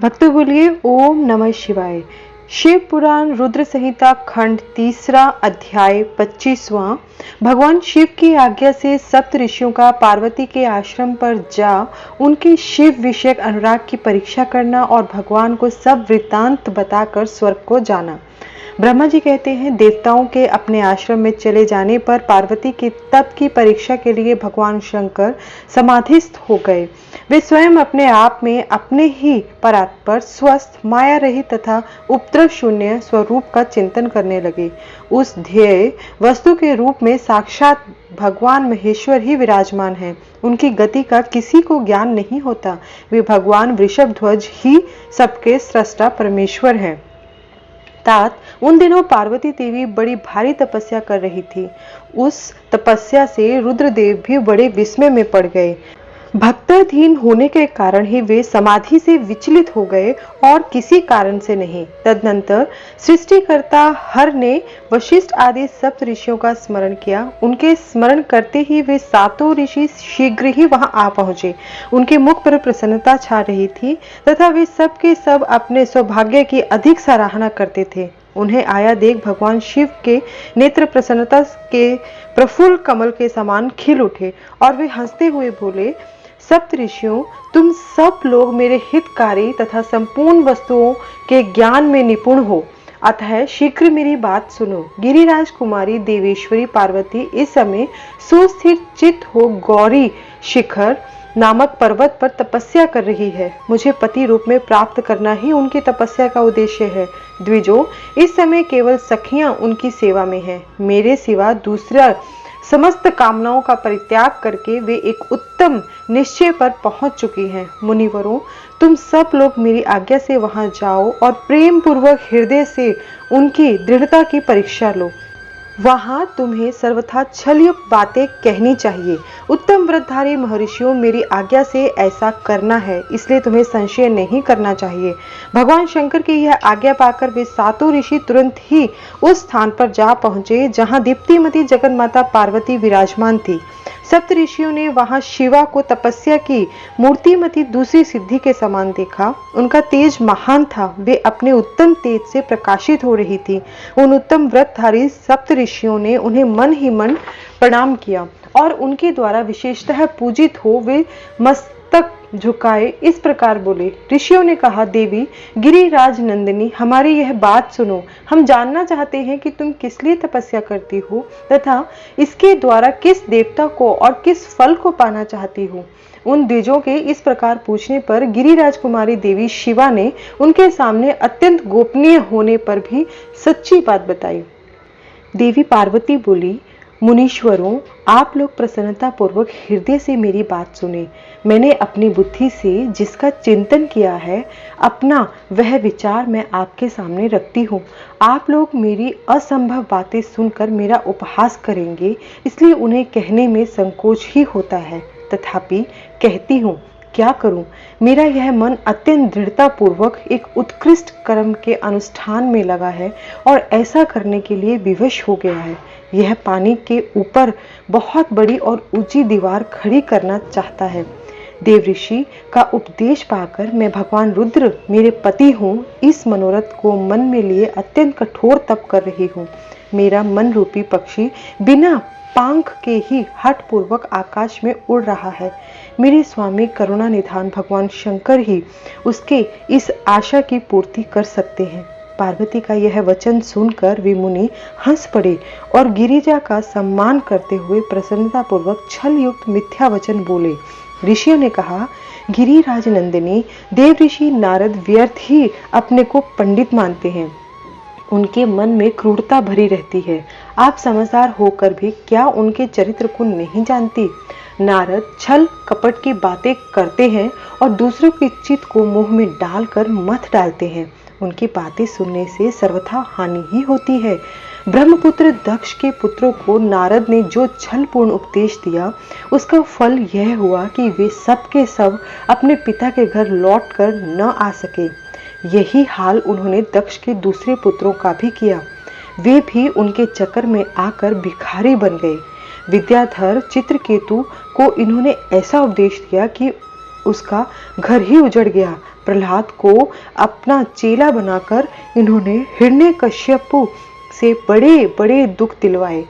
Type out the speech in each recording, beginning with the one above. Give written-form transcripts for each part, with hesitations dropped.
भक्तों बोलिए ओम नमः शिवाय। शिव पुराण रुद्र संहिता खंड 3 अध्याय 25वां। भगवान शिव की आज्ञा से सप्त ऋषियों का पार्वती के आश्रम पर जा उनके शिव विषयक अनुराग की परीक्षा करना और भगवान को सब वृत्तांत बताकर स्वर्ग को जाना। ब्रह्मा जी कहते हैं, देवताओं के अपने आश्रम में चले जाने पर पार्वती के तप की परीक्षा के लिए भगवान शंकर समाधिस्थ हो गए। वे स्वयं अपने आप में अपने ही परात्पर स्वस्थ माया रहित तथा उपद्रव शून्य स्वरूप का चिंतन करने लगे। उस ध्येय वस्तु के रूप में साक्षात भगवान महेश्वर ही विराजमान है। उनकी गति का किसी को ज्ञान नहीं होता। वे भगवान वृषभध्वज ही सबके सृष्टा परमेश्वर हैं। तात उन दिनों पार्वती देवी बड़ी भारी तपस्या कर रही थी। उस तपस्या से रुद्रदेव भी बड़े विस्मय में पड़ गए। भक्ताधीन होने के कारण ही वे समाधि से विचलित हो गए और किसी कारण से नहीं। तदनंतर सृष्टिकर्ता हर ने वशिष्ठ आदि सप्त ऋषियों का स्मरण किया। उनके स्मरण करते ही वे सातों ऋषि शीघ्र ही वहां आ पहुंचे। उनके मुख पर प्रसन्नता छा रही थी तथा वे सब के सब अपने सौभाग्य की अधिक सराहना करते थे। उन्हें आया देख भगवान शिव के नेत्र प्रसन्नता के प्रफुल्ल कमल के समान खिल उठे और वे हंसते हुए बोले, सप्त ऋषियों, तुम सब लोग मेरे हितकारी तथा संपूर्ण वस्तुओं के ज्ञान में निपुण हो, अतः शीघ्र मेरी बात सुनो। गिरिराज कुमारी देवेश्वरी पार्वती इस समय सुस्थिर चित्त हो गौरी शिखर नामक पर्वत पर तपस्या कर रही है। मुझे पति रूप में प्राप्त करना ही उनकी तपस्या का उद्देश्य है। द्विजो, इस समय केवल सखियां उनकी सेवा में हैं। मेरे सिवा दूसरा समस्त कामनाओं का परित्याग करके वे एक उत्तम निश्चय पर पहुंच चुकी हैं। मुनिवरों, तुम सब लोग मेरी आज्ञा से वहां जाओ और प्रेम पूर्वक हृदय से उनकी दृढ़ता की परीक्षा लो। वहां तुम्हें सर्वथा छलयुक्त बातें कहनी चाहिए। उत्तम व्रतधारी महर्षियों, मेरी आज्ञा से ऐसा करना है, इसलिए तुम्हें संशय नहीं करना चाहिए। भगवान शंकर की यह आज्ञा पाकर वे सातों ऋषि तुरंत ही उस स्थान पर जा पहुंचे जहां दीप्तिमती जगन्माता पार्वती विराजमान थी। सप्त ऋषियों ने वहां शिवा को तपस्या की मूर्तिमती दूसरी सिद्धि के समान देखा। उनका तेज महान था। वे अपने उत्तम तेज से प्रकाशित हो रही थी। उन उत्तम व्रतधारी सप्त ऋषियों ने उन्हें मन ही मन प्रणाम किया और उनके द्वारा विशेषतः पूजित हो वे मस्तक झुकाए इस प्रकार बोले। ऋषियों ने कहा, देवी गिरिराज नंदिनी, हमारी यह बात सुनो। हम जानना चाहते हैं कि तुम किस लिए तपस्या करती हो तथा इसके द्वारा किस देवता को और किस फल को पाना चाहती हो। उन द्विजों के इस प्रकार पूछने पर गिरिराज कुमारी देवी शिवा ने उनके सामने अत्यंत गोपनीय होने पर भी सच्ची बात बताई। देवी पार्वती बोली, मुनीश्वरों, आप लोग प्रसन्नता पूर्वक हृदय से मेरी बात सुने। मैंने अपनी बुद्धि से जिसका चिंतन किया है, अपना वह विचार मैं आपके सामने रखती हूँ। आप लोग मेरी असंभव बातें सुनकर मेरा उपहास करेंगे, इसलिए उन्हें कहने में संकोच ही होता है। तथापि कहती हूँ, क्या करूं? मेरा यह मन अत्यंत दृढ़ता पूर्वक एक उत्कृष्ट कर्म के अनुष्ठान में लगा है और ऐसा करने के लिए विवश हो गया है। यह पानी के ऊपर बहुत बड़ी और ऊंची दीवार खड़ी करना चाहता है। देव ऋषि का उपदेश पाकर मैं भगवान रुद्र मेरे पति हूँ, इस मनोरथ को मन में लिए अत्यंत कठोर तप कर रही हूँ। मेरा मन रूपी पक्षी बिना पंख के ही हठ पूर्वक आकाश में उड़ रहा है। मेरे स्वामी करुणा निधान भगवान शंकर ही उसके इस आशा की पूर्ति कर सकते हैं। पार्वती का यह वचन सुनकर वे मुनि हंस पड़े और गिरिजा का सम्मान करते हुए प्रसन्नता पूर्वक छल युक्त मिथ्या वचन बोले। ऋषियों ने कहा, गिरिराज नंदिनी, देव ऋषि नारद व्यर्थ ही अपने को पंडित मानते हैं। उनके मन में क्रूरता भरी रहती है। आप समझदार होकर भी क्या उनके चरित्र को नहीं जानती? नारद छल कपट की बातें करते हैं और दूसरों के चित्त को मुंह में डालकर मथ डालते हैं। उनकी बातें सुनने से सर्वथा हानि ही होती है। ब्रह्मपुत्र दक्ष के पुत्रों को नारद ने जो छलपूर्ण उपदेश दिया, उसका फल यह हुआ कि वे सब के सब अपने पिता के घर लौटकर न आ सके। यही हाल उन्होंने दक्ष के दूसरे पुत्रों का भी किया। वे भी उनके चक्कर में आकर भिखारी बन गए। विद्याधर चित्रकेतु को इन्होंने ऐसा उपदेश दिया कि उसका घर ही उजड़ गया। प्रहलाद को अपना चेला बनाकर इन्होंने हिरण्यकश्यप से बड़े बड़े दुख दिलवाए।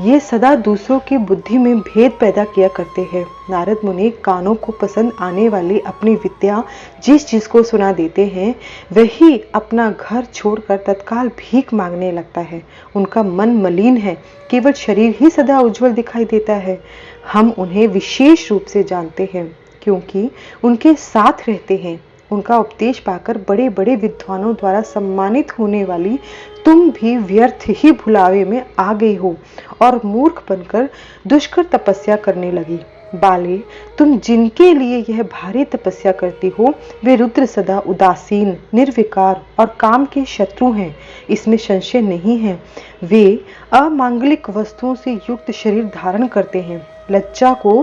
ये सदा दूसरों की बुद्धि में भेद पैदा किया करते हैं। नारद मुनि कानों को पसंद आने वाली अपनी विद्या जिस चीज को सुना देते हैं, वही अपना घर छोड़कर तत्काल भीख मांगने लगता है। उनका मन मलिन है, केवल शरीर ही सदा उज्जवल दिखाई देता है। हम उन्हें विशेष रूप से जानते हैं क्योंकि उनके साथ रहते हैं। उनका उपदेश पाकर बड़े बड़े विद्वानों द्वारा सम्मानित होने वाली तुम भी व्यर्थ ही भुलावे में आ गई हो और मूर्ख बनकर दुष्कर तपस्या करने लगी। बाले, तुम जिनके लिए यह भारी तपस्या करती हो, वे रुद्र सदा उदासीन, निर्विकार और काम के शत्रु हैं, इसमें संशय नहीं है। वे अमांगलिक वस्तुओं से युक्त शरीर धारण करते हैं, लज्जा को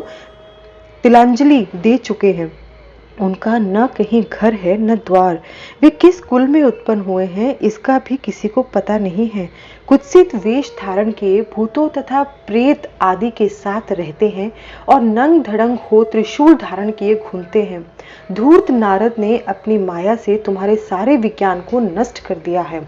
तिलांजलि दे चुके हैं। उनका न कहीं घर है न द्वार। वे किस कुल में उत्पन्न हुए हैं इसका भी किसी को पता नहीं है। कुत्सित वेश धारण किए भूतों तथा प्रेत आदि के साथ रहते हैं और नंग धड़ंग हो त्रिशूल धारण किए घूमते हैं। धूर्त नारद ने अपनी माया से तुम्हारे सारे विज्ञान को नष्ट कर दिया है,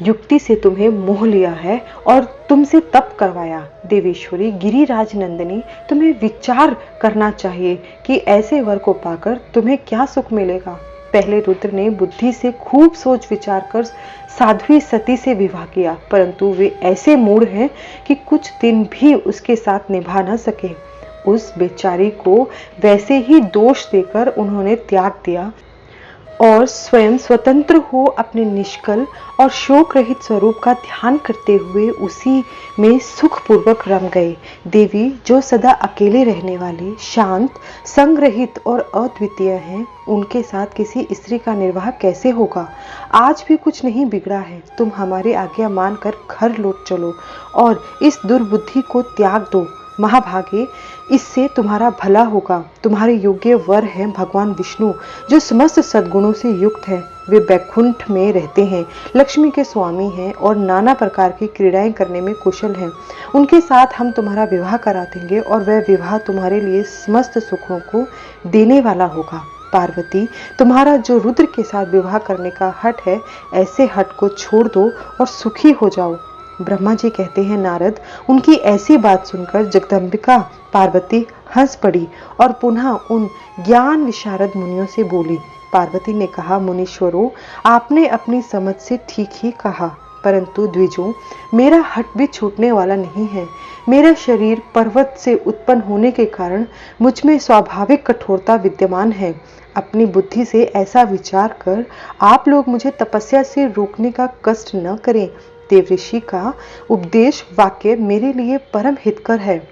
युक्ति से तुम्हें मोह लिया है और तुमसे तप करवाया। देवेश्वरी गिरिराज नंदिनी, तुम्हें विचार करना चाहिए कि ऐसे वर को पाकर तुम्हें क्या सुख मिलेगा। पहले रुद्र ने बुद्धि से खूब सोच विचार कर साध्वी सती से विवाह किया, परंतु वे ऐसे मूढ़ हैं कि कुछ दिन भी उसके साथ निभा न सके। उस बेचारी को वैसे ही दोष देकर उन्होंने त्याग दिया और स्वयं स्वतंत्र हो अपने निष्कल और शोक रहित स्वरूप का ध्यान करते हुए उसी में सुखपूर्वक रम गए। देवी, जो सदा अकेले रहने वाली, शांत, संग्रहित और अद्वितीय हैं, उनके साथ किसी स्त्री का निर्वाह कैसे होगा। आज भी कुछ नहीं बिगड़ा है, तुम हमारी आज्ञा मानकर घर लौट चलो और इस दुर्बुद्धि को त्याग दो। महाभागे, इससे तुम्हारा भला होगा। तुम्हारे योग्य वर हैं भगवान विष्णु, जो समस्त सद्गुणों से युक्त है। वे बैकुंठ में रहते हैं, लक्ष्मी के स्वामी हैं और नाना प्रकार की क्रीड़ाएं करने में कुशल हैं। उनके साथ हम तुम्हारा विवाह करा देंगे और वह विवाह तुम्हारे लिए समस्त सुखों को देने वाला होगा। पार्वती, तुम्हारा जो रुद्र के साथ विवाह करने का हठ है, ऐसे हठ को छोड़ दो और सुखी हो जाओ। ब्रह्मा जी कहते हैं, नारद, उनकी ऐसी बात सुनकर जगदम्बिका पार्वती हंस पड़ी और पुनः उन ज्ञान विशारद मुनियों से बोली। पार्वती ने कहा, मुनीश्वरों, आपने अपनी समझ से ठीक ही कहा, परंतु द्विजों, मेरा हट भी छूटने वाला नहीं है। मेरा शरीर पर्वत से उत्पन्न होने के कारण मुझ में स्वाभाविक कठोरता विद्यमान है। अपनी बुद्धि से ऐसा विचार कर आप लोग मुझे तपस्या से रोकने का कष्ट न करें। देवऋषि का उपदेश वाक्य मेरे लिए परम हितकर है,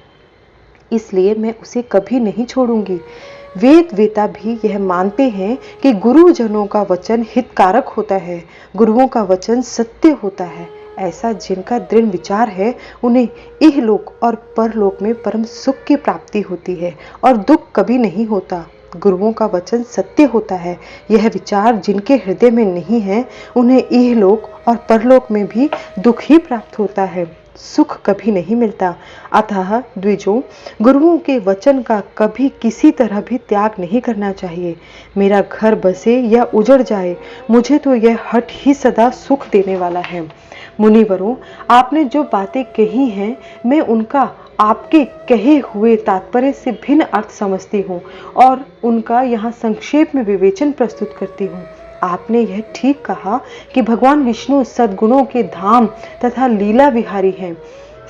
इसलिए मैं उसे कभी नहीं छोड़ूंगी। वेद वेता भी यह मानते हैं कि गुरुजनों का वचन हितकारक होता है, गुरुओं का वचन सत्य होता है। ऐसा जिनका दृढ़ विचार है, उन्हें इहलोक और परलोक में परम सुख की प्राप्ति होती है और दुख कभी नहीं होता। गुरुओं का वचन सत्य होता है। यह विचार जिनके हृदय में नहीं है, उन्हें इहलोक और परलोक में भी दुख ही प्राप्त होता है, सुख कभी नहीं मिलता। अतः द्विजों, गुरुओं के वचन का कभी किसी तरह भी त्याग नहीं करना चाहिए। मेरा घर बसे या उजड़ जाए, मुझे तो यह हठ ही सदा सुख देने वाला है। मुनिवरों, आपने जो बातें कही हैं, मैं उनका आपके कहे हुए तात्पर्य से भिन्न अर्थ समझती हूँ और उनका यहाँ संक्षेप में विवेचन प्रस्तुत करती हूँ। आपने यह ठीक कहा कि भगवान विष्णु सद्गुणों के धाम तथा लीला विहारी हैं।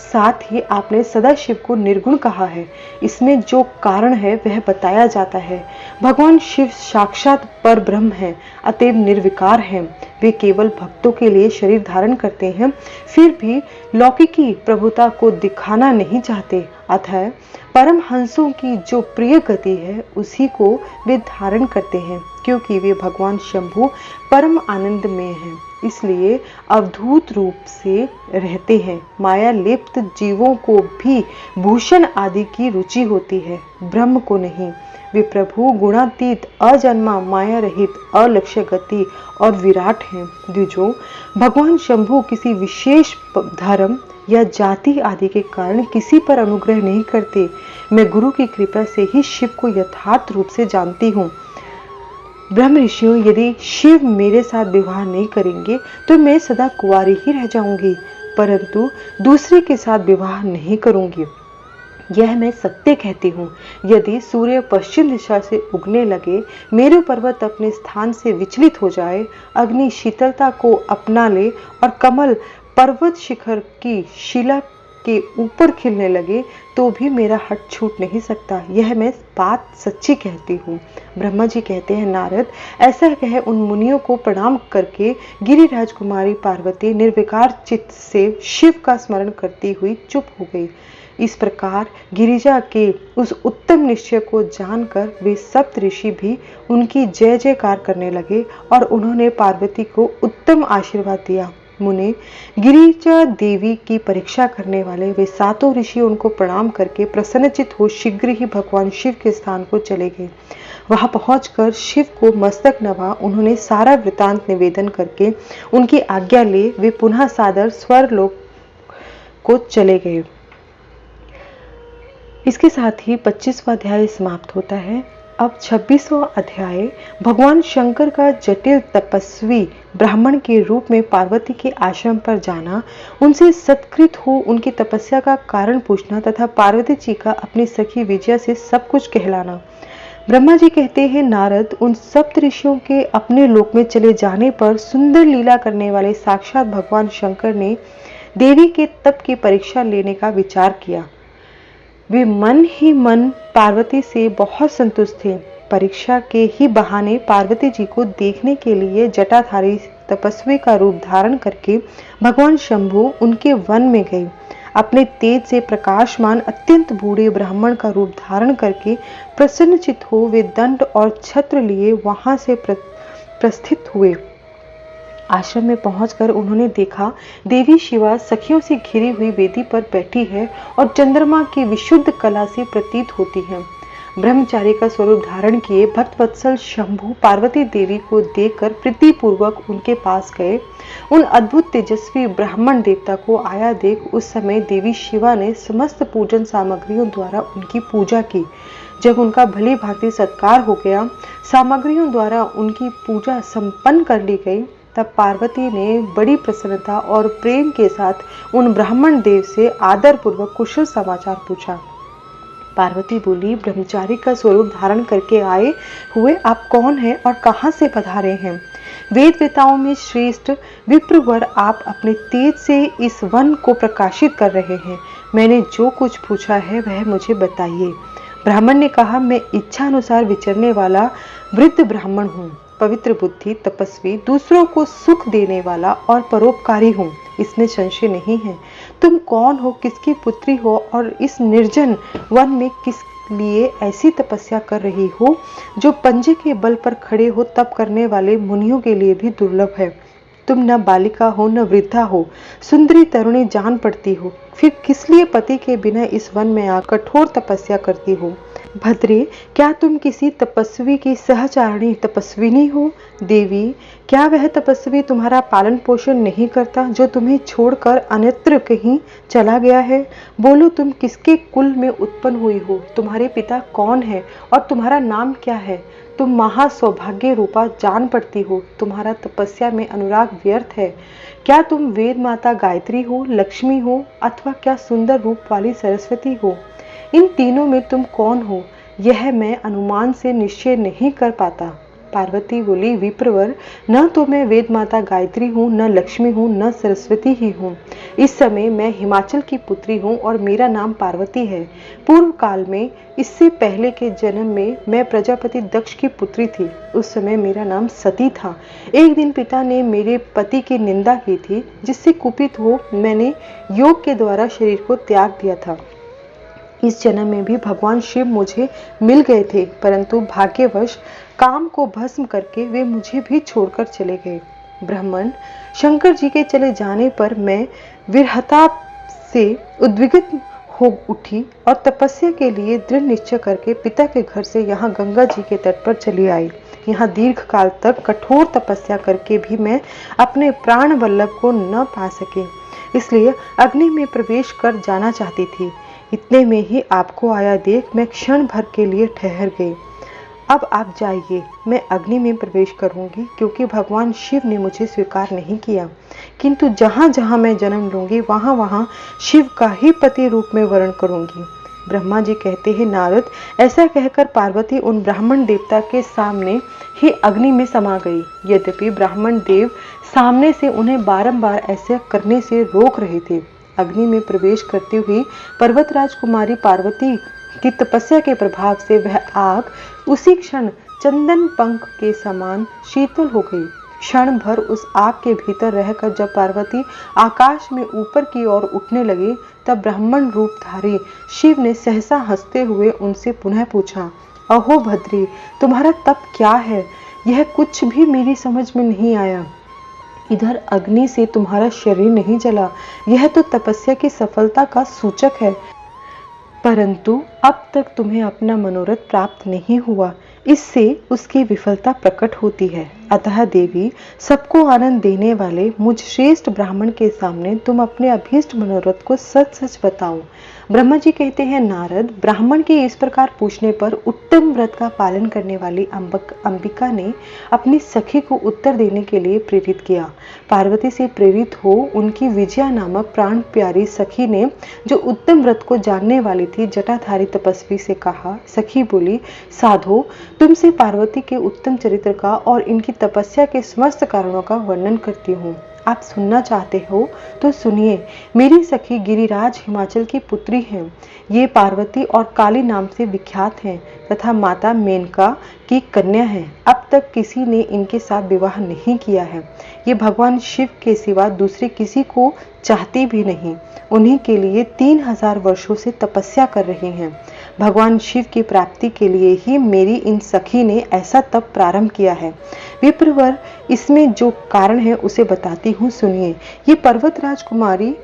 साथ ही आपने सदाशिव को निर्गुण कहा है। इसमें जो कारण है वह बताया जाता है। भगवान शिव साक्षात पर ब्रह्म है, अतएव निर्विकार हैं। वे केवल भक्तों के लिए शरीर धारण करते हैं, फिर भी लौकिकी प्रभुता को दिखाना नहीं चाहते। अतः परमहंसों की जो प्रिय गति है, उसी को वे धारण करते हैं, क्योंकि वे भगवान शंभु परम आनंद में हैं, इसलिए अवधूत रूप से रहते हैं। माया लिप्त जीवों को भी भूषण आदि की रुचि होती है, ब्रह्म को नहीं। वे प्रभु गुणातीत, अजन्मा, माया रहित, अलक्ष्य गति और विराट हैं। द्विजों, भगवान शंभु किसी विशेष धर्म या जाति आदि के कारण किसी पर अनुग्रह नहीं करते। मैं गुरु की कृपा से ही शिव को यथार्थ रूप से जानती हूँ। ब्रह्म ऋषियों, यदि शिव मेरे साथ विवाह नहीं करेंगे तो मैं सदा कुंवारी ही रह जाऊंगी, परंतु दूसरे के साथ विवाह नहीं करूंगी। यह मैं सत्य कहती हूँ। यदि सूर्य पश्चिम दिशा से उगने लगे, मेरु पर्वत अपने स्थान से विचलित हो जाए, अग्नि शीतलता को अपना ले और कमल पर्वत शिखर की शिला के ऊपर खिलने लगे, तो भी मेरा हट छूट नहीं सकता। यह मैं बात सच्ची कहती हूँ। ब्रह्मा जी कहते हैं, नारद, ऐसा कह उन मुनियों को प्रणाम करके गिरिराज कुमारी पार्वती निर्विकार चित्त से शिव का स्मरण करती हुई चुप हो गई। इस प्रकार गिरिजा के उस उत्तम निश्चय को जानकर वे सप्त ऋषि भी उनकी जय जयकार करने लगे और उन्होंने पार्वती को उत्तम आशीर्वाद दिया। मुने, गिरिजा देवी की परीक्षा करने वाले वे सातों ऋषि उनको प्रणाम करके प्रसन्नचित हो शीघ्र ही भगवान शिव के स्थान को चले गए। वहां पहुंचकर शिव को मस्तक नवा उन्होंने सारा वृतांत निवेदन करके उनकी आज्ञा ले वे पुनः सादर स्वर्गलोक को चले गए। इसके साथ ही 25वां अध्याय समाप्त होता है। अब 26वां अध्याय भगवान शंकर का जटिल तपस्वी ब्राह्मण के रूप में पार्वती के आश्रम पर जाना, उनसे सत्कृत हो उनकी तपस्या का कारण पूछना तथा पार्वती जी का अपनी सखी विजया से सब कुछ कहलाना। ब्रह्मा जी कहते हैं, नारद, उन सप्त ऋषियों के अपने लोक में चले जाने पर सुंदर लीला करने वाले साक्षात भगवान शंकर ने देवी के तप की परीक्षा लेने का विचार किया। वे मन ही मन पार्वती से बहुत संतुष्ट थे। परीक्षा के ही बहाने पार्वती जी को देखने के लिए जटाधारी तपस्वी का रूप धारण करके भगवान शंभु उनके वन में गए। अपने तेज से प्रकाशमान अत्यंत बूढ़े ब्राह्मण का रूप धारण करके प्रसन्नचित हो वे दंड और छत्र लिए वहां से प्रस्थित हुए। आश्रम में पहुंचकर उन्होंने देखा देवी शिवा सखियों से घिरी हुई वेदी पर बैठी है और चंद्रमा की विशुद्ध कला से प्रतीत होती है। ब्रह्मचारी का स्वरूप धारण किए भक्त वत्सल शंभु पार्वती देवी को देखकर प्रीतिपूर्वक उनके पास गए। उन अद्भुत तेजस्वी ब्राह्मण देवता को आया देख उस समय देवी शिवा ने समस्त पूजन सामग्रियों द्वारा उनकी पूजा की। जब उनका भली भांति सत्कार हो गया, सामग्रियों द्वारा उनकी पूजा संपन्न कर ली गई, तब पार्वती ने बड़ी प्रसन्नता और प्रेम के साथ उन ब्राह्मण देव से आदर पूर्वक कुशल समाचार पूछा। पार्वती बोली, ब्रह्मचारी का स्वरूप धारण करके आए हुए आप कौन हैं और कहां से पधारे हैं? वेद वेताओं में श्रेष्ठ विप्रवर, आप अपने तेज से इस वन को प्रकाशित कर रहे हैं। मैंने जो कुछ पूछा है वह मुझे बताइए। ब्राह्मण ने कहा, मैं इच्छा अनुसार विचरने वाला वृद्ध ब्राह्मण हूँ, पवित्र बुद्धि, तपस्वी, दूसरों को सुख देने वाला और परोपकारी हूँ, इसमें संशय नहीं है। तुम कौन हो, किसकी पुत्री हो और इस निर्जन वन में किस लिए ऐसी तपस्या कर रही हो जो पंजे के बल पर खड़े हो तप करने वाले मुनियों के लिए भी दुर्लभ है। तुम न बालिका हो न वृद्धा हो, सुंदरी तरुणी जान पड़ती हो, फिर किस लिए पति के बिना इस वन में आकर कठोर तपस्या करती हो? भद्रे, क्या तुम किसी तपस्वी की सहचारिणी तपस्विनी हो? देवी, क्या वह तपस्वी तुम्हारा पालन पोषण नहीं करता जो तुम्हें छोड़कर अन्यत्र कहीं चला गया है? बोलो, तुम किसके कुल में उत्पन्न हुई हो? तुम्हारे पिता कौन है और तुम्हारा नाम क्या है? तुम महा सौभाग्य रूपा जान पड़ती हो, तुम्हारा तपस्या में अनुराग व्यर्थ है। क्या तुम वेद माता गायत्री हो, लक्ष्मी हो, अथवा क्या सुंदर रूप वाली सरस्वती हो? इन तीनों में तुम कौन हो, यह मैं अनुमान से निश्चय नहीं कर पाता। पार्वती बोली, विप्रवर, न तो मैं वेद माता गायत्री हूँ, न लक्ष्मी हूँ, न सरस्वती ही हूँ। इस समय मैं हिमाचल की पुत्री हूँ और मेरा नाम पार्वती है। पूर्व काल में, इससे पहले के जन्म में मैं प्रजापति दक्ष की पुत्री थी। उस समय मेरा नाम सती था। एक दिन पिता ने मेरे पति की निंदा की थी, जिससे कुपित हो मैंने योग के द्वारा शरीर को त्याग दिया था। इस जन्म में भी भगवान शिव मुझे मिल गए थे, परंतु भाग्यवश काम को भस्म करके वे मुझे भी छोड़कर चले गए। ब्राह्मण, शंकर जी के चले जाने पर मैं विरहता से उद्विग्न हो उठी और तपस्या के लिए दृढ़ निश्चय करके पिता के घर से यहाँ गंगा जी के तट पर चली आई। यहाँ दीर्घ काल तक कठोर तपस्या करके भी मैं अपने प्राण वल्लभ को न पा सके, इसलिए अग्नि में प्रवेश कर जाना चाहती थी। इतने में ही आपको आया देख मैं क्षण भर के लिए ठहर गई। अब आप जाइए, मैं अग्नि में प्रवेश करूंगी, क्योंकि भगवान शिव ने मुझे स्वीकार नहीं किया। किंतु जहां जहां मैं जन्म लूंगी वहां वहां शिव का ही पति रूप में वर्ण करूंगी। ब्रह्मा जी कहते हैं, नारद, ऐसा कहकर पार्वती उन ब्राह्मण देवता के सामने ही अग्नि में समा गई। यद्यपि ब्राह्मण देव सामने से उन्हें बारंबार ऐसा करने से रोक रहे थे। अग्नि में प्रवेश करती हुई पर्वतराज कुमारी पार्वती की तपस्या के प्रभाव से वह आग उसी क्षण चंदन पंख के समान शीतल हो गई। क्षण भर उस आग के भीतर रहकर जब पार्वती आकाश में ऊपर की ओर उठने लगी, तब ब्राह्मण रूपधारी शिव ने सहसा हंसते हुए उनसे पुनः पूछा, अहो भद्री, तुम्हारा तप क्या है? यह कुछ भी मेरी समझ में नहीं आया। इधर अग्नि से तुम्हारा शरीर नहीं जला, यह तो तपस्या की सफलता का सूचक है, परंतु अब तक तुम्हें अपना मनोरथ प्राप्त नहीं हुआ, इससे उसकी विफलता प्रकट होती है। अतः देवी, सबको आनंद देने वाले मुझ श्रेष्ठ ब्राह्मण के सामने तुम अपने अभीष्ट मनोरथ को सच सच बताओ। ब्रह्मा जी कहते हैं, नारद, ब्राह्मण के इस प्रकार पूछने पर उत्तम व्रत का पालन करने वाली अंबिका ने अपनी सखी को उत्तर देने के लिए प्रेरित किया। पार्वती से प्रेरित हो उनकी विजया नामक प्राण प्यारी सखी ने, जो उत्तम व्रत को जानने वाली थी, जटाधारी तपस्वी से कहा। सखी बोली, साधो, तुमसे पार्वती के उत्तम चरित्र का और इनकी तपस्या के समस्त कारणों का वर्णन करती हूँ। आप सुनना चाहते हो तो सुनिए। मेरी सखी गिरिराज हिमाचल की पुत्री हैं। ये पार्वती और काली नाम से विख्यात हैं तथा माता मेनका की कन्या हैं। अब तक किसी ने इनके साथ विवाह नहीं किया है। ये भगवान शिव के सिवा दूसरे किसी को चाहती भी नहीं। उन्हीं के लिए 3000 वर्षों से तपस्या कर रही हैं। भगवान शिव की प्राप्ति के लिए ही मेरी इन सखी ने ऐसा तप प्रारंभ किया है। विप्रवर, इसमें जो कारण है उसे बताती हूँ, सुनिए। ये पर्वतराज कुमारी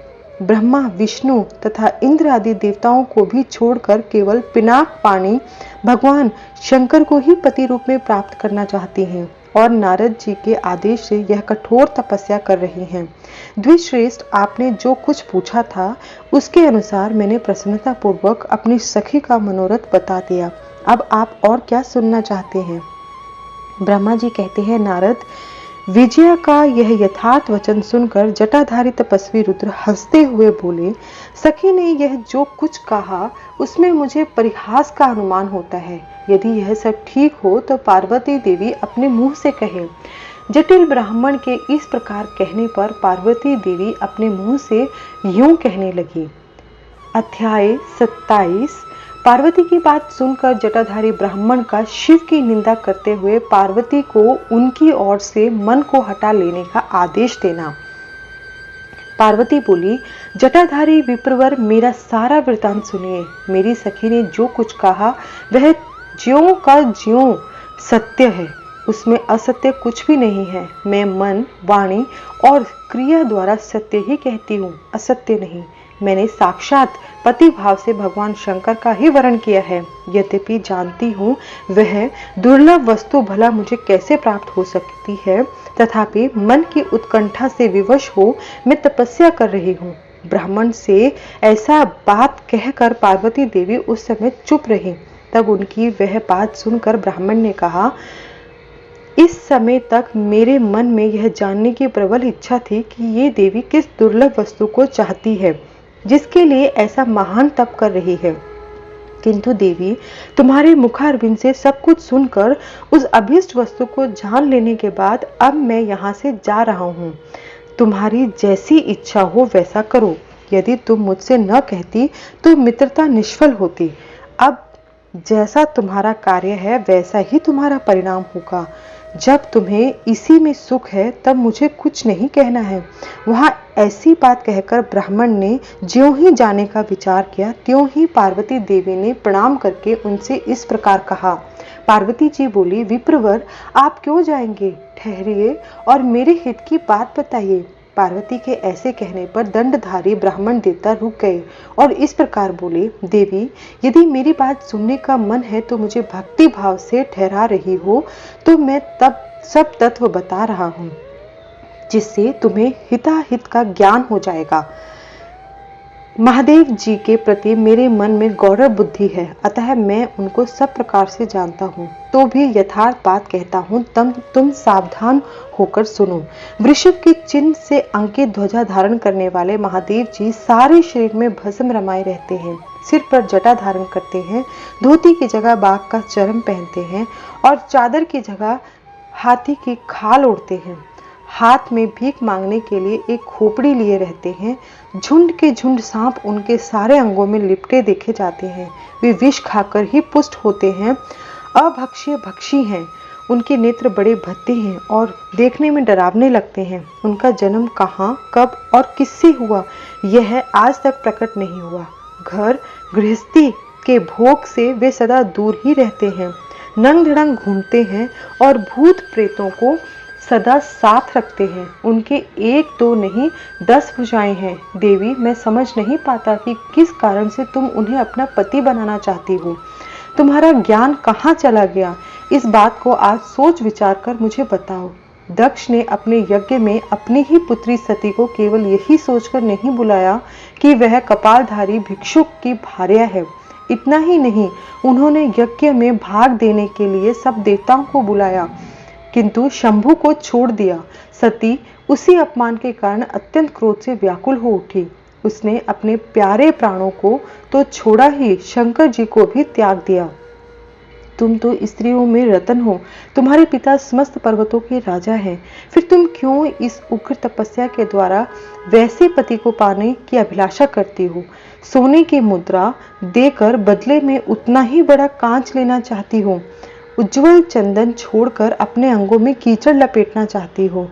ब्रह्मा, विष्णु तथा इंद्र आदि देवताओं को भी छोड़कर केवल पिनाक पाणी भगवान शंकर को ही पति रूप में प्राप्त करना चाहती हैं और नारद जी के आदेश से यह कठोर तपस्या कर रही हैं। द्विश्रेष्ठ, आपने जो कुछ पूछा था उसके अनुसार मैंने प्रसन्नता पूर्वक अपनी सखी का मनोरथ बता दिया। अब आप और क्या सुनना चाहते हैं? ब्रह्मा जी कहते हैं, नारद, विजया का यह यथार्थ वचन सुनकर जटाधारी तपस्वी रुद्र हंसते हुए बोले, सखी ने यह जो कुछ कहा उसमें मुझे परिहास का अनुमान होता है। यदि यह सब ठीक हो तो पार्वती देवी अपने मुंह से कहे। जटिल ब्राह्मण के इस प्रकार कहने पर पार्वती देवी अपने मुंह से यूं कहने लगी। अध्याय 27। पार्वती की बात सुनकर जटाधारी ब्राह्मण का शिव की निंदा करते हुए पार्वती को उनकी ओर से मन को हटा लेने का आदेश देना। पार्वती बोली, जटाधारी विप्रवर, मेरा सारा वृतांत सुनिए। मेरी सखी ने जो कुछ कहा वह ज्यों का ज्यों सत्य है, उसमें असत्य कुछ भी नहीं है। मैं मन, वाणी और क्रिया द्वारा सत्य ही कहती हूँ, असत्य नहीं। मैंने साक्षात पति भाव से भगवान शंकर का ही वर्ण किया है। यद्यपि जानती हूँ वह दुर्लभ वस्तु भला मुझे कैसे प्राप्त हो सकती है, तथापि मन की उत्कंठा से विवश हो मैं तपस्या कर रही हूँ। ब्राह्मण से ऐसा बात कहकर पार्वती देवी उस समय चुप रही। तब उनकी वह बात सुनकर ब्राह्मण ने कहा, इस समय तक मेरे मन में यह जानने की प्रबल इच्छा थी कि ये देवी किस दुर्लभ वस्तु को चाहती है जिसके लिए ऐसा महान तप कर रही है। किंतु देवी, तुम्हारे मुखारविंद से सब कुछ सुनकर उस अभीष्ट वस्तु को जान लेने के बाद अब मैं यहाँ से जा रहा हूँ। तुम्हारी जैसी इच्छा हो वैसा करो। यदि तुम मुझसे न कहती तो मित्रता निष्फल होती। अब जैसा तुम्हारा कार्य है वैसा ही तुम्हारा परिणाम होगा। जब तुम्हें इसी में सुख है तब मुझे कुछ नहीं कहना है। वहां ऐसी बात कहकर ब्राह्मण ने ज्यों ही जाने का विचार किया त्यों ही पार्वती देवी ने प्रणाम करके उनसे इस प्रकार कहा। पार्वती जी बोली, विप्रवर, आप क्यों जाएंगे? ठहरिए और मेरे हित की बात बताइए। पार्वती के ऐसे कहने पर दंडधारी ब्राह्मण देवता रुक गए और इस प्रकार बोले, देवी, यदि मेरी बात सुनने का मन है तो मुझे भक्ति भाव से ठहरा रही हो तो मैं तब सब तत्व बता रहा हूँ, जिससे तुम्हें हिताहित का ज्ञान हो जाएगा। महादेव जी के प्रति मेरे मन में गौरव बुद्धि है, अतः मैं उनको सब प्रकार से जानता हूँ, तो भी यथार्थ बात कहता हूँ, तुम सावधान होकर सुनो। वृषभ के चिन्ह से अंकित ध्वजा धारण करने वाले महादेव जी सारे शरीर में भस्म रमाए रहते हैं, सिर पर जटा धारण करते हैं, धोती की जगह बाघ का चर्म पहनते हैं और चादर की जगह हाथी की खाल ओढ़ते हैं। हाथ में भीख मांगने के लिए एक खोपड़ी लिए रहते हैं। झुंड के झुंड सांप उनके सारे अंगों में लिपटे देखे जाते हैं। वे विष खाकर ही पुष्ट होते हैं, अभक्ष्य भक्षी हैं। उनके नेत्र बड़े भद्दे हैं और देखने में डरावने लगते हैं। उनका जन्म कहाँ, कब और किससे हुआ, यह आज तक प्रकट नहीं हुआ। घर गृहस्थी के भोग से वे सदा दूर ही रहते हैं, नंग ढंग घूमते हैं और भूत प्रेतों को सदा साथ रखते हैं। उनके एक दो नहीं 10 भुजाएं हैं। देवी, मैं समझ नहीं पाता कि किस कारण से तुम उन्हें अपना पति बनाना चाहती हो। तुम्हारा ज्ञान कहाँ चला गया, इस बात को आज सोच विचार कर मुझे बताओ। दक्ष ने अपने यज्ञ में अपनी ही पुत्री सती को केवल यही सोचकर नहीं बुलाया कि वह कपालधारी भिक्षुक की भार्या है। इतना ही नहीं, उन्होंने यज्ञ में भाग देने के लिए सब देवताओं को बुलाया, किंतु शंभु को छोड़ दिया। सती उसी अपमान के कारण अत्यंत क्रोध से व्याकुल हो उठी। उसने अपने प्यारे प्राणों को तो छोड़ा ही, शंकर जी को भी त्याग दिया। तुम तो स्त्रियों में रतन हो, तुम्हारे पिता समस्त पर्वतों के राजा हैं, फिर तुम क्यों इस उग्र तपस्या के द्वारा वैसे पति को पाने की अभिलाषा करती हो? सोने की मुद्रा देकर बदले में उतना ही बड़ा कांच लेना चाहती हो। उज्जवल चंदन छोड़कर अपने अंगों में कीचड़ लपेटना चाहती हो।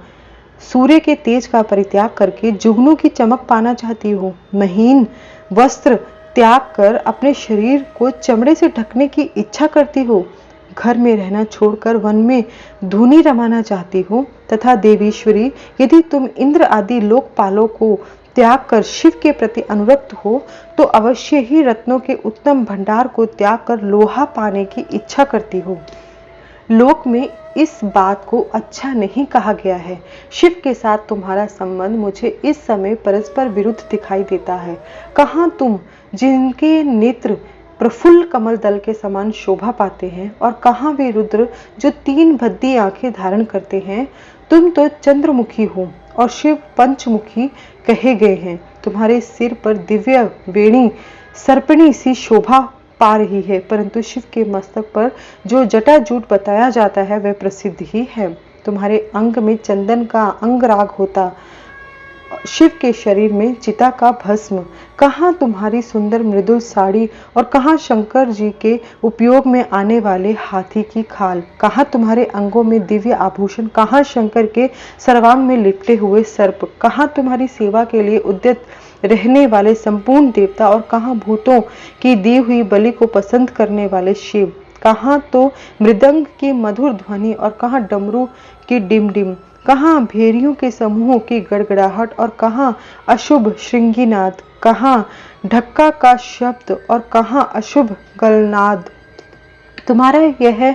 सूर्य के तेज का परित्याग करके जुगनू की चमक पाना चाहती हो। महीन वस्त्र त्याग कर अपने शरीर को चमड़े से ढकने की इच्छा करती हो। घर में रहना छोड़कर वन में धूनी रमाना चाहती हो। तथा देवीश्वरी, यदि तुम इंद्र आदि लोकपालों को त्याग कर शिव के प्रति अनुरक्त हो तो अवश्य ही रत्नों के उत्तम भंडार को त्याग कर लोहा पाने की इच्छा करती हो। लोक में इस बात को अच्छा नहीं कहा गया है। शिव के साथ तुम्हारा संबंध मुझे इस समय परस्पर विरुद्ध दिखाई देता है। कहाँ तुम, जिनके नेत्र प्रफुल्ल कमल दल के समान शोभा पाते हैं, और कहाँ वे रुद्र जो 3 भद्दी आंखें धारण करते हैं। तुम तो चंद्रमुखी हो और शिव पंचमुखी कहे गए हैं। तुम्हारे सिर पर दिव्य वेणी सर्पिणी सी शोभा पा रही है, परंतु शिव के मस्तक पर जो जटाजूट बताया जाता है वह प्रसिद्ध ही है। तुम्हारे अंग में चंदन का अंगराग होता, शिव के शरीर में चिता का भस्म। कहाँ तुम्हारी सुंदर मृदुल साड़ी और कहाँ शंकर जी के उपयोग में आने वाले हाथी की खाल। कहाँ तुम्हारे अंगों में दिव्य आभूषण, कहाँ शंकर के सर्वांग में लिपटे हुए सर्प। कहाँ तुम्हारी सेवा के लिए उद्यत रहने वाले संपूर्ण देवता, और कहाँ भूतों की दी हुई बलि को पसंद करने वाले शिव। कहाँ तो मृदंग की मधुर ध्वनि और कहाँ डमरू की डिमडिम। कहाँ भेरियों के समूहों की गड़गड़ाहट और कहाँ अशुभ श्रृंगीनाद। कहाँ ढक्का का शब्द और कहाँ अशुभ गलनाद। तुम्हारा यह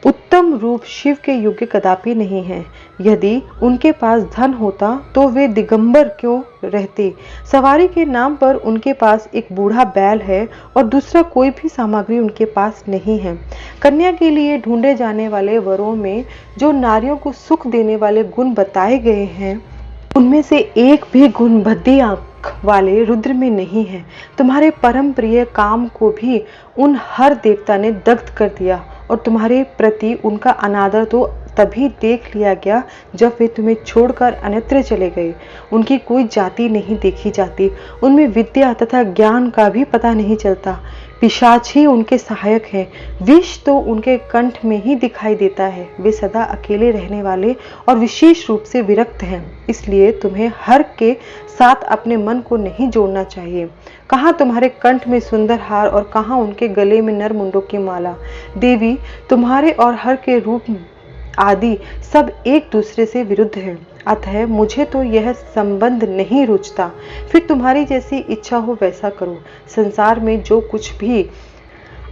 उत्तम रूप शिव के योग्य कदापि नहीं है। यदि उनके पास धन होता तो वे दिगंबर क्यों रहते। सवारी के नाम पर उनके पास एक बूढ़ा बैल है और दूसरा कोई भी सामग्री उनके पास नहीं है। कन्या के लिए ढूंढे जाने वाले वरों में जो नारियों को सुख देने वाले गुण बताए गए हैं, उनमें से एक भी गुण भद्दी आंख वाले रुद्र में नहीं है। तुम्हारे परम प्रिय काम को भी उन हर देवता ने दग्ध कर दिया, और तुम्हारे प्रति उनका अनादर तो तभी देख लिया गया जब वे तुम्हें छोड़कर अन्यत्र चले गए। उनकी कोई जाति नहीं देखी जाती, उनमें विद्या तथा ज्ञान का भी पता नहीं चलता। पिशाच ही उनके सहायक हैं। विष तो उनके कंठ में ही दिखाई देता है। वे सदा अकेले रहने वाले और विशेष रूप से विरक्त हैं। इसलिए तुम्हें हर के साथ अपने मन को नहीं जोड़ना चाहिए। कहाँ तुम्हारे कंठ में सुंदर हार और कहाँ उनके गले में नर मुंडों की माला। देवी, तुम्हारे और हर के रूप आदि सब एक दूसरे से विरुद्ध हैं, अतः मुझे तो यह संबंध नहीं रुचता। फिर तुम्हारी जैसी इच्छा हो वैसा करो। संसार में जो कुछ भी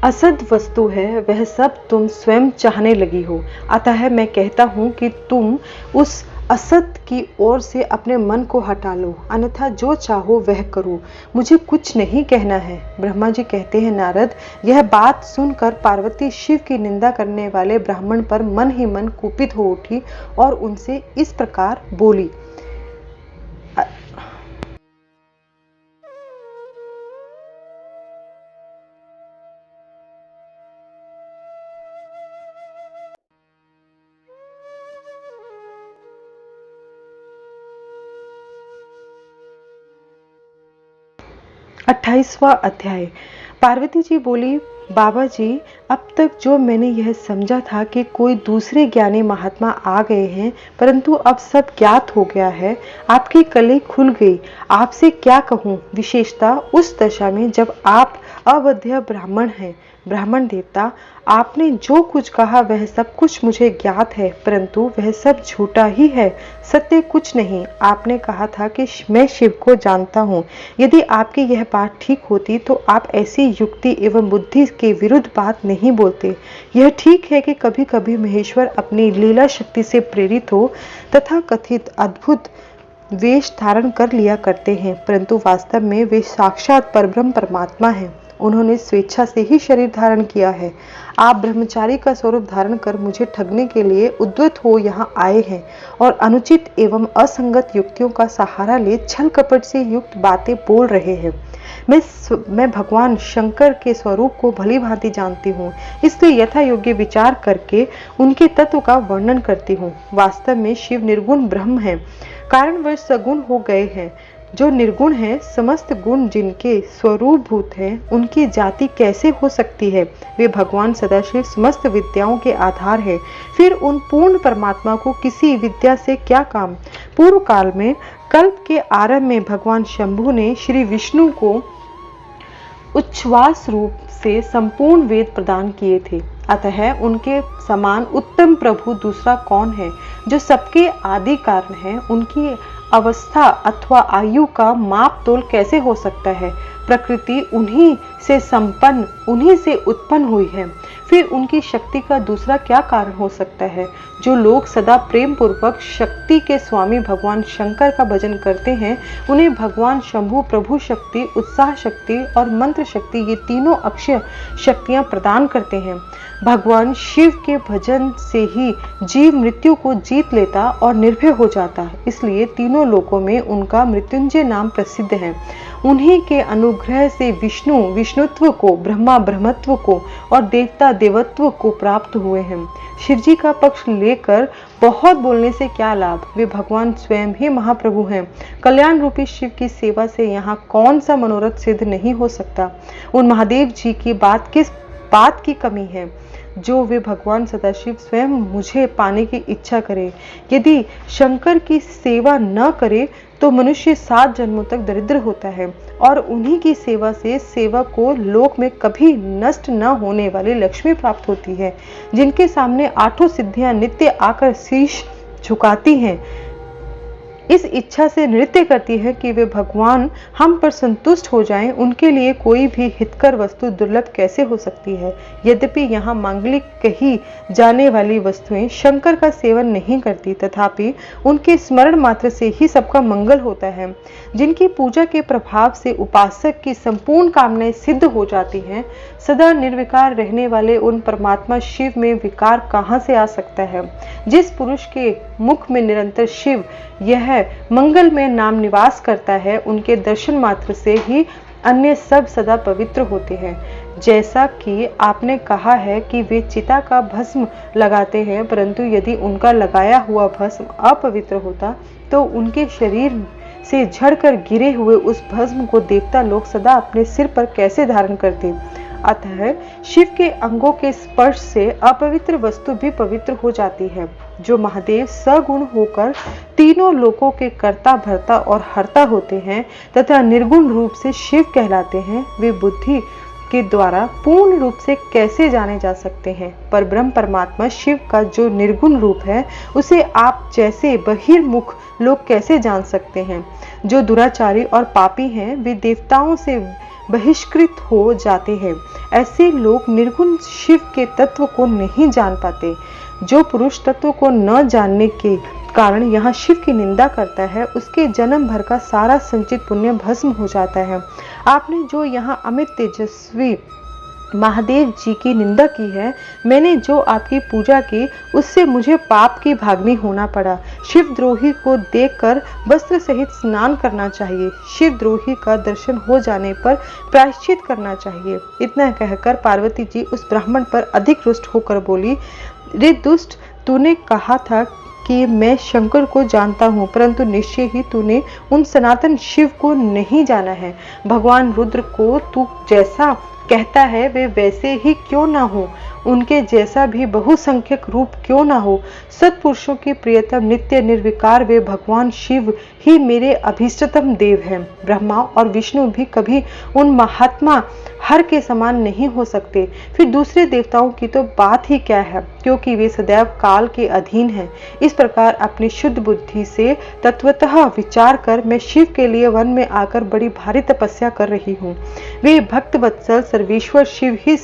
असद वस्तु है वह सब तुम स्वयं चाहने लगी हो, अतः मैं कहता हूँ कि तुम उस असत की ओर से अपने मन को हटा लो, अन्यथा जो चाहो वह करो, मुझे कुछ नहीं कहना है। ब्रह्मा जी कहते हैं, नारद, यह बात सुनकर पार्वती शिव की निंदा करने वाले ब्राह्मण पर मन ही मन कुपित हो उठी और उनसे इस प्रकार बोली। अट्ठाईसवां अध्याय। पार्वती जी बोली, बाबा जी, अब तक जो मैंने यह समझा था कि कोई दूसरे ज्ञानी महात्मा आ गए हैं, परंतु अब सब ज्ञात हो गया है। आपकी कली खुल गई। आपसे क्या कहूँ, विशेषता उस दशा में जब आप अवध्य ब्राह्मण हैं। ब्राह्मण देवता, आपने जो कुछ कहा वह सब कुछ मुझे ज्ञात है, परंतु वह सब झूठा ही है, सत्य कुछ नहीं। आपने कहा था कि मैं शिव को जानता हूँ। यदि आपकी यह बात ठीक होती तो आप ऐसी युक्ति एवं बुद्धि के विरुद्ध बात नहीं बोलते। यह ठीक है कि कभी कभी महेश्वर अपनी लीला शक्ति से प्रेरित हो तथा कथित अद्भुत वेश धारण कर लिया करते हैं, परंतु वास्तव में वे साक्षात परब्रह्म परमात्मा हैं। उन्होंने स्वेच्छा से ही शरीर धारण किया है। आप ब्रह्मचारी का स्वरूप धारण कर मुझे ठगने के लिए उद्यत हो यहाँ आए हैं और अनुचित एवं असंगत युक्तियों का सहारा ले छल कपट से युक्त बातें बोल रहे हैं। मैं भगवान शंकर के स्वरूप को भली भांति जानती हूँ, इसलिए यथा योग्य विचार करके उनके तत्व का वर्णन करती हूँ। वास्तव में शिव निर्गुण ब्रह्म है, कारण वह सगुण हो गए हैं। जो निर्गुण है, समस्त गुण जिनके स्वरूपभूत हैं, उनकी जाति कैसे हो सकती है। वे भगवान सदाशिव समस्त विद्याओं के आधार है। फिर उन पूर्ण परमात्मा को किसी विद्या से क्या काम। पूर्व काल में कल्प के आरंभ में भगवान शंभु ने श्री विष्णु को उच्छ्वास रूप से संपूर्ण वेद प्रदान किए थे। अतः उनके समान उत्तम प्रभु दूसरा कौन है। जो सबके आदि कारण है, उनकी अवस्था अथवा आयु का माप तोल कैसे हो सकता है। प्रकृति उन्हीं से संपन्न, उन्हीं से उत्पन्न हुई है, फिर उनकी शक्ति का दूसरा क्या कारण हो सकता है। जो लोग सदा प्रेम पूर्वक शक्ति के स्वामी भगवान शंकर का भजन करते हैं, उन्हें भगवान शंभु प्रभु शक्ति, उत्साह शक्ति और मंत्र शक्ति, ये तीनों अक्षय शक्तियां प्रदान करते हैं। भगवान शिव के भजन से ही जीव मृत्यु को जीत लेता और निर्भय हो जाता, इसलिए तीनों लोकों में उनका मृत्युंजय नाम प्रसिद्ध है। उन्हीं के अनुग्रह से विष्णु विष्णुत्व को, ब्रह्मा ब्रह्मत्व को और देवता देवत्व को प्राप्त हुए हैं। शिवजी का पक्ष लेकर बहुत बोलने से क्या लाभ। वे भगवान स्वयं ही महाप्रभु हैं। कल्याण रूपी शिव की सेवा से यहाँ कौन सा मनोरथ सिद्ध नहीं हो सकता। उन महादेव जी की किस बात की कमी है जो वे भगवान सदाशिव स्वयं मुझे पाने की इच्छा करे। यदि शंकर की सेवा न करे तो मनुष्य 7 जन्मों तक दरिद्र होता है और उन्हीं की सेवा से सेवक को लोक में कभी नष्ट न होने वाली लक्ष्मी प्राप्त होती है, जिनके सामने 8 सिद्धियां नित्य आकर शीश झुकाती हैं। इस इच्छा से नृत्य करती है कि वे भगवान हम पर संतुष्ट हो जाएं। उनके लिए कोई भी हितकर वस्तु दुर्लभ कैसे हो सकती है। यद्यपि यहाँ मांगलिक कही जाने वाली वस्तुएं शंकर का सेवन नहीं करती, तथापि उनके स्मरण मात्र से ही सबका मंगल होता है। जिनकी पूजा के प्रभाव से उपासक की संपूर्ण कामनाएं सिद्ध हो जाती हैं, सदा निर्विकार रहने वाले उन परमात्मा शिव में विकार कहाँ से आ सकता है। जिस पुरुष के मुख में निरंतर शिव यह मंगल में नाम निवास करता है, उनके दर्शन मात्र से ही अन्य सब सदा पवित्र होते हैं। जैसा कि आपने कहा है कि वे चिता का भस्म लगाते हैं, परंतु यदि उनका लगाया हुआ भस्म अपवित्र होता तो उनके शरीर से झड़कर गिरे हुए उस भस्म को देवता लोग सदा अपने सिर पर कैसे धारण करते। अतः शिव के अंगों के स्पर्श से अपवित्र वस्तु भी पवित्र हो जाती है। जो महादेव सगुण होकर तीनों लोकों के कर्ता भर्ता और हर्ता होते हैं तथा निर्गुण रूप से शिव कहलाते हैं, वे बुद्धि के द्वारा पूर्ण रूप से कैसे जाने जा सकते हैं। पर ब्रह्म परमात्मा शिव का जो निर्गुण रूप है, उसे आप जैसे बहिर्मुख लोग कैसे जान सकते हैं। जो दुराचारी और पापी हैं, वे देवताओं से बहिष्कृत हो जाते हैं। ऐसे लोग निर्गुण शिव के तत्व को नहीं जान पाते। जो पुरुष तत्व को न जानने के कारण यहाँ शिव की निंदा करता है, उसके जन्म भर का सारा संचित पुण्य भस्म हो जाता है। आपने जो यहाँ अमित तेजस्वी महादेव जी की निंदा की है, मैंने जो आपकी पूजा की, उससे मुझे पाप की भागनी होना पड़ा। शिवद्रोही को देखकर वस्त्र सहित स्नान करना चाहिए। शिवद्रोही का दर्शन हो जाने पर प्रायश्चित करना चाहिए। इतना कहकर पार्वती जी उस ब्राह्मण पर अधिक रुष्ट होकर बोली, रे दुष्ट, तूने कहा था कि मैं शंकर को जानता हूँ, परंतु निश्चय ही तूने उन सनातन शिव को नहीं जाना है। भगवान रुद्र को तू जैसा कहता है वे वैसे ही क्यों ना हो, उनके जैसा भी बहुसंख्यक रूप क्यों ना हो। सत्पुरुषों की प्रियतम नित्य निर्विकार वे भगवान शिव ही मेरे अभीष्टतम देव हैं। ब्रह्मा और विष्णु भी कभी उन महात्मा हर के समान नहीं हो सकते। फिर दूसरे देवताओं की तो बात ही क्या है, क्योंकि वे सदैव काल के अधीन हैं। इस प्रकार अपनी शुद्ध बुद्धि से तत्वतः विचार कर मैं शिव के लिए वन में आकर बड़ी भारी तपस्या कर रही हूँ। वे भक्त वत्सल सर्वेश्वर शिव ही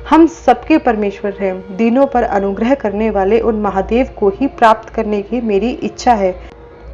हम सबके परमेश्वर हैं। दीनों पर अनुग्रह करने वाले उन महादेव को ही प्राप्त करने की मेरी इच्छा है।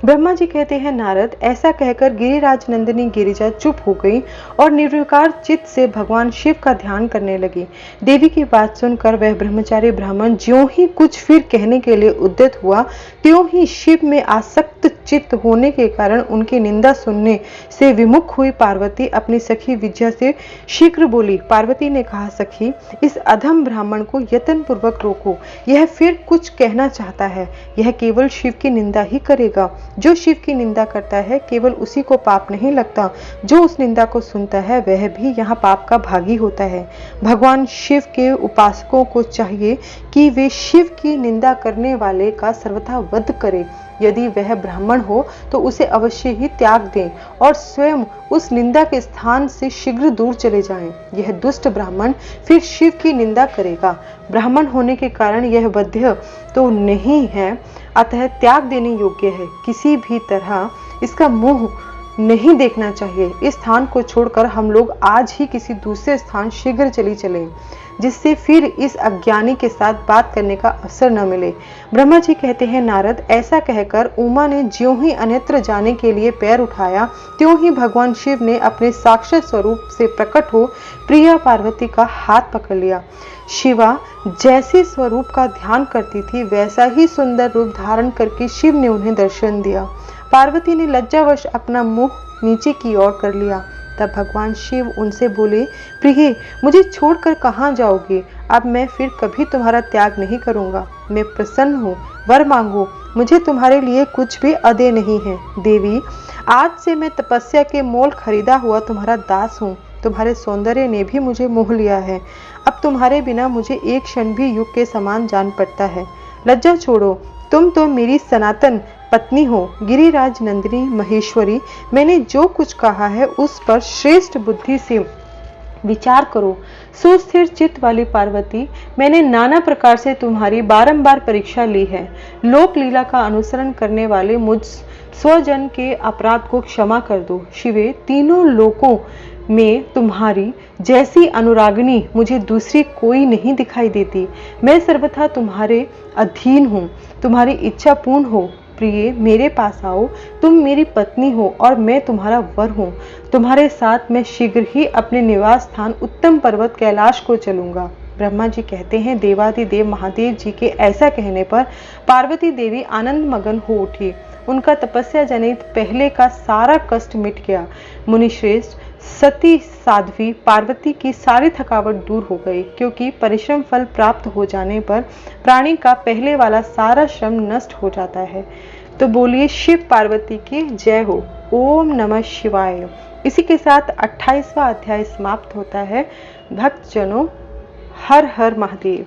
ब्रह्मा जी कहते हैं, नारद, ऐसा कहकर गिरिराज नंदिनी गिरिजा चुप हो गई और निर्विकार चित्त से भगवान शिव का ध्यान करने लगी। देवी की बात सुनकर वह ब्रह्मचारी ब्राह्मण ज्यों ही कुछ फिर कहने के लिए उद्यत हुआ, त्यों ही शिव में आसक्त चित्त होने के कारण उनकी निंदा सुनने से विमुख हुई पार्वती अपनी सखी विजया से शीघ्र बोली। पार्वती ने कहा, सखी, इस अधम ब्राह्मण को यत्न पूर्वक रोको। यह फिर कुछ कहना चाहता है। यह केवल शिव की निंदा ही करेगा। जो शिव की निंदा करता है केवल उसी को पाप नहीं लगता, जो उस निंदा को सुनता है वह भी यहाँ पाप का भागी होता है। भगवान शिव के उपासकों को चाहिए कि वे शिव की निंदा करने वाले का सर्वथा वध करें। यदि वह ब्राह्मण हो तो उसे अवश्य ही त्याग दें और स्वयं उस निंदा के स्थान से शीघ्र दूर चले जाएं। यह दुष्ट ब्राह्मण फिर शिव की निंदा करेगा। ब्राह्मण होने के कारण यह वध्य तो नहीं है, अतः त्याग देने योग्य है। किसी भी तरह इसका मुंह नहीं देखना चाहिए। इस स्थान को छोड़कर हम लोग आज ही किसी दूसरे स्थान शीघ्र चलें, जिससे फिर इस अज्ञानी के साथ बात करने का अवसर न मिले। ब्रह्मा जी कहते हैं, नारद, ऐसा कहकर उमा ने ज्यों ही अन्यत्र जाने के लिए पैर उठाया, त्यों ही भगवान शिव ने अपने साक्षात स्वरूप से प्रकट हो प्रिया पार्वती का हाथ पकड़ लिया। शिवा जैसे स्वरूप का ध्यान करती थी, वैसा ही सुंदर रूप धारण करके शिव ने उन्हें दर्शन दिया। पार्वती ने लज्जावश अपना मुंह नीचे की ओर कर लिया। तब भगवान शिव उनसे बोले, प्रिय, मुझे छोड़कर कहाँ जाओगे? अब मैं फिर कभी तुम्हारा त्याग नहीं करूँगा। मैं प्रसन्न हूँ, वर मांगो, मुझे तुम्हारे लिए कुछ भी अदे नहीं है। देवी, आज से मैं तपस्या के मोल खरीदा हुआ तुम्हारा दास हूँ। तुम्हारे सौंदर्य ने भी मुझे मोह लिया है। अब तुम्हारे बिना मुझे एक क्षण भी युग के समान जान पड़ता है। लज्जा छोड़ो, तुम तो मेरी सनातन पत्नी हो, गिरिराज नंदिनी महेश्वरी। मैंने जो कुछ कहा है उस पर श्रेष्ठ बुद्धि से विचार करो। सुस्थिर चित्त वाली पार्वती, मैंने नाना प्रकार से तुम्हारी बारंबार परीक्षा ली है। लोक लीला का अनुसरण करने वाले मुझ स्वजन के अपराध को क्षमा कर दो। शिवे, तीनों लोकों में तुम्हारी जैसी अनुरागिनी मुझे दूसरी कोई नहीं दिखाई देती। मैं सर्वथा तुम्हारे अधीन हूँ, तुम्हारी इच्छा पूर्ण हो। प्रिय, मेरे पास आओ, तुम मेरी पत्नी हो और मैं तुम्हारा वर हूँ। तुम्हारे साथ मैं शीघ्र ही अपने निवास स्थान उत्तम पर्वत कैलाश को चलूंगा। ब्रह्मा जी कहते हैं, देवादिदेव महादेव जी के ऐसा कहने पर पार्वती देवी आनंद मगन हो उठी। उनका तपस्या जनित पहले का सारा कष्ट मिट गया। मुनिश्रेष्ठ, सती साध्वी पार्वती की सारी थकावट दूर हो गई, क्योंकि परिश्रम फल प्राप्त हो जाने पर प्राणी का पहले वाला सारा श्रम नष्ट हो जाता है। तो बोलिए शिव पार्वती की जय हो। ओम नमः शिवाय। इसी के साथ 28वां अध्याय समाप्त होता है। भक्तजनों, हर हर महादेव।